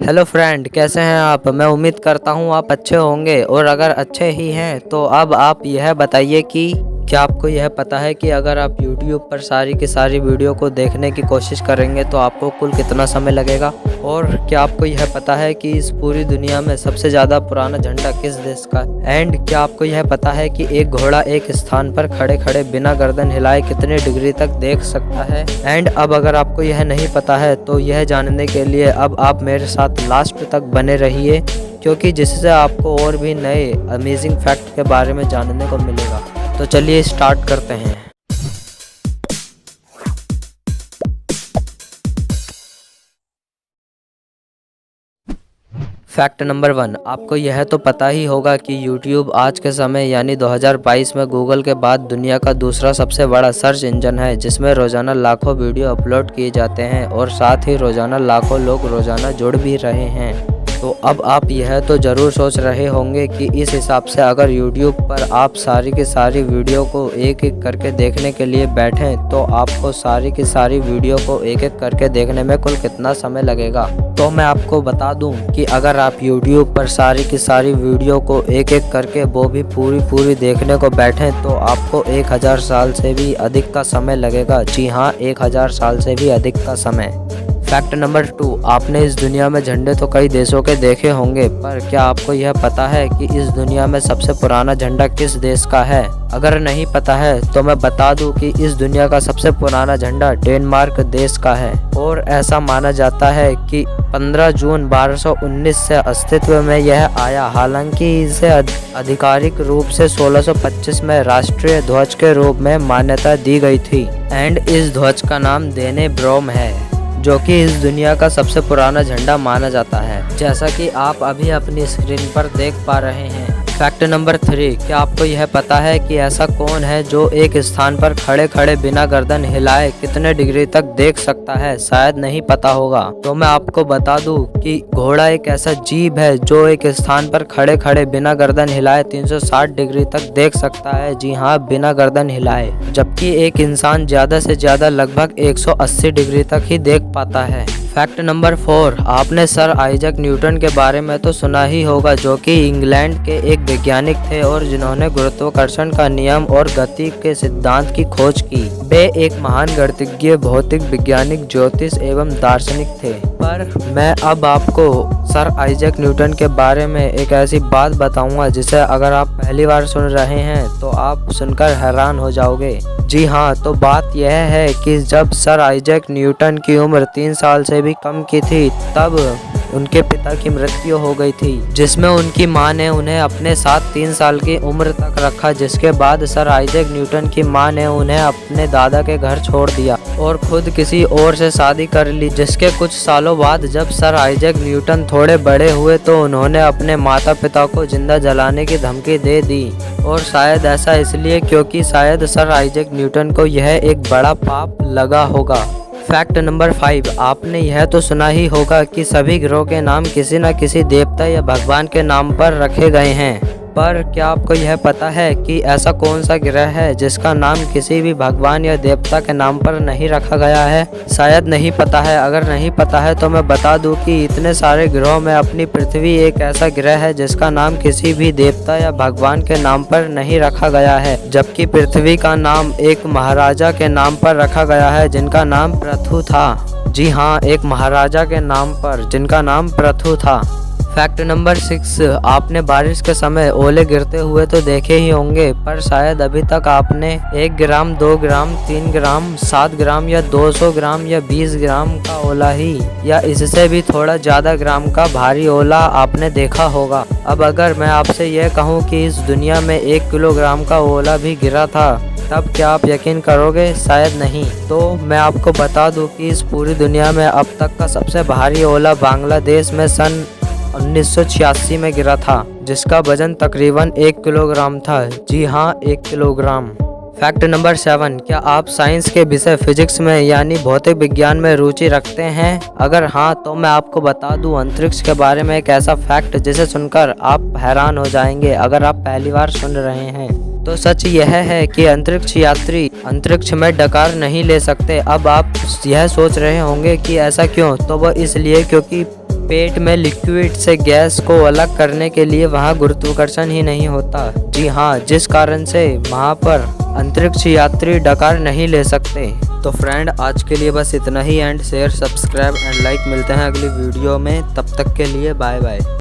Hello friend, कैसे हैं आप। मैं उम्मीद करता हूं आप अच्छे होंगे और अगर अच्छे ही हैं तो अब आप यह बताइए कि क्या आपको यह पता है कि अगर आप YouTube पर सारी की सारी वीडियो को देखने की कोशिश करेंगे तो आपको कुल कितना समय लगेगा। और क्या आपको यह पता है कि इस पूरी दुनिया में सबसे ज़्यादा पुराना झंडा किस देश का है। एंड क्या आपको यह पता है कि एक घोड़ा एक स्थान पर खड़े खड़े बिना गर्दन हिलाए कितने डिग्री तक देख सकता है। एंड अब अगर आपको यह नहीं पता है तो यह जानने के लिए अब आप मेरे साथ लास्ट तक बने रहिए, क्योंकि जिससे आपको और भी नए अमेजिंग फैक्ट के बारे में जानने को मिलेगा। तो चलिए स्टार्ट करते हैं। फैक्ट नंबर 1, आपको यह तो पता ही होगा कि YouTube आज के समय यानी 2022 में गूगल के बाद दुनिया का दूसरा सबसे बड़ा सर्च इंजन है, जिसमें रोजाना लाखों वीडियो अपलोड किए जाते हैं और साथ ही रोजाना लाखों लोग रोजाना जुड़ भी रहे हैं। तो अब आप यह तो ज़रूर सोच रहे होंगे कि इस हिसाब से अगर YouTube पर आप सारी की सारी वीडियो को एक एक करके देखने के लिए बैठें तो आपको सारी की सारी वीडियो को एक एक करके देखने में कुल कितना समय लगेगा। तो मैं आपको बता दूं कि अगर आप YouTube पर सारी की सारी वीडियो को एक एक करके वो भी पूरी देखने को बैठें तो आपको 1000 साल से भी अधिक का समय लगेगा। जी हाँ, 1000 साल से भी अधिक का समय। फैक्ट नंबर 2, आपने इस दुनिया में झंडे तो कई देशों के देखे होंगे, पर क्या आपको यह पता है कि इस दुनिया में सबसे पुराना झंडा किस देश का है। अगर नहीं पता है तो मैं बता दूं कि इस दुनिया का सबसे पुराना झंडा डेनमार्क देश का है और ऐसा माना जाता है कि 15 जून 1219 से अस्तित्व में यह आया। हालांकि इसे आधिकारिक रूप से 1625 में राष्ट्रीय ध्वज के रूप में मान्यता दी गई थी। एंड इस ध्वज का नाम देने ब्रोम है, जो कि इस दुनिया का सबसे पुराना झंडा माना जाता है, जैसा कि आप अभी अपनी स्क्रीन पर देख पा रहे हैं। फैक्ट नंबर 3, क्या आपको यह पता है कि ऐसा कौन है जो एक स्थान पर खड़े खड़े बिना गर्दन हिलाए कितने डिग्री तक देख सकता है। शायद नहीं पता होगा, तो मैं आपको बता दूं कि घोड़ा एक ऐसा जीव है जो एक स्थान पर खड़े खड़े बिना गर्दन हिलाए 360 डिग्री तक देख सकता है। जी हाँ, बिना गर्दन हिलाए। जबकि एक इंसान ज्यादा से ज्यादा लगभग 180 डिग्री तक ही देख पाता है। फैक्ट नंबर 4, आपने सर आइजैक न्यूटन के बारे में तो सुना ही होगा, जो कि इंग्लैंड के एक वैज्ञानिक थे और जिन्होंने गुरुत्वाकर्षण का नियम और गति के सिद्धांत की खोज की। वे एक महान गणितज्ञ, भौतिक वैज्ञानिक, ज्योतिष एवं दार्शनिक थे। पर मैं अब आपको सर आइजैक न्यूटन के बारे में एक ऐसी बात बताऊंगा जिसे अगर आप पहली बार सुन रहे हैं तो आप सुनकर हैरान हो जाओगे। जी हाँ, तो बात यह है कि जब सर आइजैक न्यूटन की उम्र 3 साल से भी कम की थी तब उनके पिता की मृत्यु हो गई थी, जिसमें उनकी मां ने उन्हें अपने साथ 3 साल की उम्र तक रखा। जिसके बाद सर आइजैक न्यूटन की मां ने उन्हें अपने दादा के घर छोड़ दिया और खुद किसी और से शादी कर ली। जिसके कुछ सालों बाद जब सर आइजैक न्यूटन थोड़े बड़े हुए तो उन्होंने अपने माता पिता को जिंदा जलाने की धमकी दे दी, और शायद ऐसा इसलिए क्योंकि शायद सर आइजैक न्यूटन को यह एक बड़ा पाप लगा होगा। फैक्ट नंबर 5, आपने यह तो सुना ही होगा कि सभी ग्रहों के नाम किसी न किसी देवता या भगवान के नाम पर रखे गए हैं। पर क्या आपको यह पता है कि ऐसा कौन सा ग्रह है जिसका नाम किसी भी भगवान या देवता के नाम पर नहीं रखा गया है। शायद नहीं पता है। अगर नहीं पता है तो मैं बता दूं कि इतने सारे ग्रहों में अपनी पृथ्वी एक ऐसा ग्रह है जिसका नाम किसी भी देवता या भगवान के नाम पर नहीं रखा गया है, जबकि पृथ्वी का नाम एक महाराजा के नाम पर रखा गया है जिनका नाम पृथु था। जी हाँ, एक महाराजा के नाम पर जिनका नाम पृथु था। फैक्ट नंबर 6, आपने बारिश के समय ओले गिरते हुए तो देखे ही होंगे, पर शायद अभी तक आपने 1 ग्राम, 2 ग्राम, 3 ग्राम, 7 ग्राम या 200 ग्राम या 20 ग्राम का ओला ही या इससे भी थोड़ा ज़्यादा ग्राम का भारी ओला आपने देखा होगा। अब अगर मैं आपसे यह कहूँ कि इस दुनिया में 1 किलोग्राम का ओला भी गिरा था, तब क्या आप यकीन करोगे? शायद नहीं। तो मैं आपको बता दूं कि इस पूरी दुनिया में अब तक का सबसे भारी ओला बांग्लादेश में सन 1986 में गिरा था, जिसका वजन तकरीबन 1 किलोग्राम था। जी हाँ, 1 किलोग्राम। फैक्ट नंबर 7, क्या आप साइंस के विषय फिजिक्स में यानी भौतिक विज्ञान में रुचि रखते हैं? अगर हाँ तो मैं आपको बता दूं अंतरिक्ष के बारे में एक ऐसा फैक्ट जिसे सुनकर आप हैरान हो जाएंगे अगर आप पहली बार सुन रहे हैं। तो सच यह है कि अंतरिक्ष यात्री अंतरिक्ष में डकार नहीं ले सकते। अब आप यह सोच रहे होंगे कि ऐसा क्यों? तो वह इसलिए क्योंकि पेट में लिक्विड से गैस को अलग करने के लिए वहाँ गुरुत्वाकर्षण ही नहीं होता। जी हाँ, जिस कारण से वहाँ पर अंतरिक्ष यात्री डकार नहीं ले सकते। तो फ्रेंड, आज के लिए बस इतना ही। And share, subscribe and like. मिलते हैं अगली वीडियो में, तब तक के लिए बाय बाय।